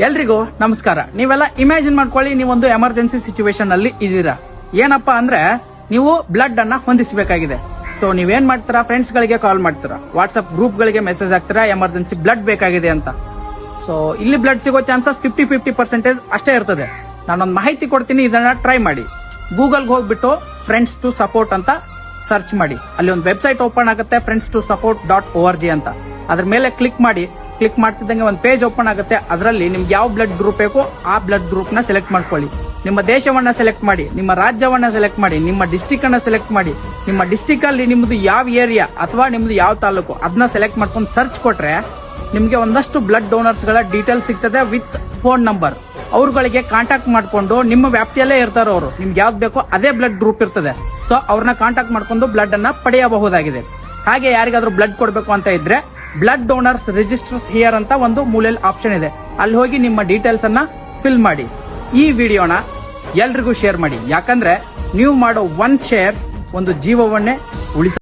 ಎಲ್ರಿಗೂ ನಮಸ್ಕಾರ. ನೀವೆಲ್ಲ ಇಮ್ಯಾಜಿನ್ ಮಾಡ್ಕೊಳ್ಳಿ, ನೀವೊಂದು ಎಮರ್ಜೆನ್ಸಿ ಸಿಚುವೇಶನ್ ಅಲ್ಲಿ ಇದೀರಾ. ಏನಪ್ಪಾ ಅಂದ್ರೆ ನೀವು ಬ್ಲಡ್ ಅನ್ನ ಹೊಂದಿಸಬೇಕಾಗಿದೆ. ಸೊ ನೀವೇನ್ ಮಾಡ್ತೀರಾ, ಫ್ರೆಂಡ್ಸ್ ಗಳಿಗೆ ಕಾಲ್ ಮಾಡ್ತೀರಾ, ವಾಟ್ಸ್ಆಪ್ ಗ್ರೂಪ್ ಗಳಿಗೆ ಮೆಸೇಜ್ ಹಾಕ್ತೀರಾ, ಎಮರ್ಜೆನ್ಸಿ ಬ್ಲಡ್ ಬೇಕಾಗಿದೆ ಅಂತ. ಸೊ ಇಲ್ಲಿ ಬ್ಲಡ್ ಸಿಗೋ ಚಾನ್ಸಸ್ 50% ಅಷ್ಟೇ ಇರ್ತದೆ. ನಾನೊಂದು ಮಾಹಿತಿ ಕೊಡ್ತೀನಿ, ಇದನ್ನ ಟ್ರೈ ಮಾಡಿ. ಗೂಗಲ್ಗೆ ಹೋಗ್ಬಿಟ್ಟು ಫ್ರೆಂಡ್ಸ್ ಟು ಸಪೋರ್ಟ್ ಅಂತ ಸರ್ಚ್ ಮಾಡಿ. ಅಲ್ಲಿ ಒಂದು ವೆಬ್ಸೈಟ್ ಓಪನ್ ಆಗುತ್ತೆ, friends2support.org ಅಂತ. ಅದ್ರ ಮೇಲೆ ಕ್ಲಿಕ್ ಮಾಡಿ. ಕ್ಲಿಕ್ ಮಾಡ್ತಿದ್ದಂಗೆ ಒಂದು ಪೇಜ್ ಓಪನ್ ಆಗುತ್ತೆ. ಅದರಲ್ಲಿ ನಿಮ್ಗೆ ಯಾವ ಬ್ಲಡ್ ಗ್ರೂಪ್ ಬೇಕೋ ಆ ಬ್ಲಡ್ ಗ್ರೂಪ್ ನ ಸೆಲೆಕ್ಟ್ ಮಾಡ್ಕೊಳ್ಳಿ. ನಿಮ್ಮ ದೇಶವನ್ನ ಸೆಲೆಕ್ಟ್ ಮಾಡಿ, ನಿಮ್ಮ ರಾಜ್ಯವನ್ನ ಸೆಲೆಕ್ಟ್ ಮಾಡಿ, ನಿಮ್ಮ ಡಿಸ್ಟಿಕ್ ಅನ್ನ ಸೆಲೆಕ್ಟ್ ಮಾಡಿ. ನಿಮ್ಮ ಡಿಸ್ಟಿಕ್ ಅಲ್ಲಿ ನಿಮ್ದು ಯಾವ ಏರಿಯಾ ಅಥವಾ ನಿಮ್ದು ಯಾವ ತಾಲೂಕು ಅದನ್ನ ಸೆಲೆಕ್ಟ್ ಮಾಡ್ಕೊಂಡು ಸರ್ಚ್ ಕೊಟ್ರೆ ನಿಮ್ಗೆ ಒಂದಷ್ಟು ಬ್ಲಡ್ ಡೋನರ್ಸ್ ಗಳ ಡೀಟೇಲ್ ಸಿಗ್ತದೆ ವಿತ್ ಫೋನ್ ನಂಬರ್. ಅವ್ರಗಳಿಗೆ ಕಾಂಟ್ಯಾಕ್ಟ್ ಮಾಡ್ಕೊಂಡು, ನಿಮ್ಮ ವ್ಯಾಪ್ತಿಯಲ್ಲೇ ಇರ್ತಾರ ಅವರು, ನಿಮ್ಗೆ ಯಾವ್ದು ಬೇಕೋ ಅದೇ ಬ್ಲಡ್ ಗ್ರೂಪ್ ಇರ್ತದೆ. ಸೊ ಅವ್ರನ್ನ ಕಾಂಟ್ಯಾಕ್ಟ್ ಮಾಡ್ಕೊಂಡು ಬ್ಲಡ್ ಅನ್ನ ಪಡೆಯಬಹುದಾಗಿದೆ. ಹಾಗೆ ಯಾರಿಗಾದ್ರೂ ಬ್ಲಡ್ ಕೊಡಬೇಕು ಅಂತ ಇದ್ರೆ ಬ್ಲಡ್ ಡೋನರ್ಸ್ ರಿಜಿಸ್ಟರ್ಸ್ ಹಿಯರ್ ಅಂತ ಒಂದು ಮೂಲೆಯಲ್ಲಿ ಆಪ್ಷನ್ ಇದೆ. ಅಲ್ಲಿ ಹೋಗಿ ನಿಮ್ಮ ಡೀಟೇಲ್ಸ್ ಅನ್ನ ಫಿಲ್ ಮಾಡಿ. ಈ ವಿಡಿಯೋನ ಎಲ್ರಿಗೂ ಶೇರ್ ಮಾಡಿ. ಯಾಕಂದ್ರೆ ನೀವು ಮಾಡೋ 1 ಶೇರ್ ಒಂದು ಜೀವವನ್ನೇ ಉಳಿಸ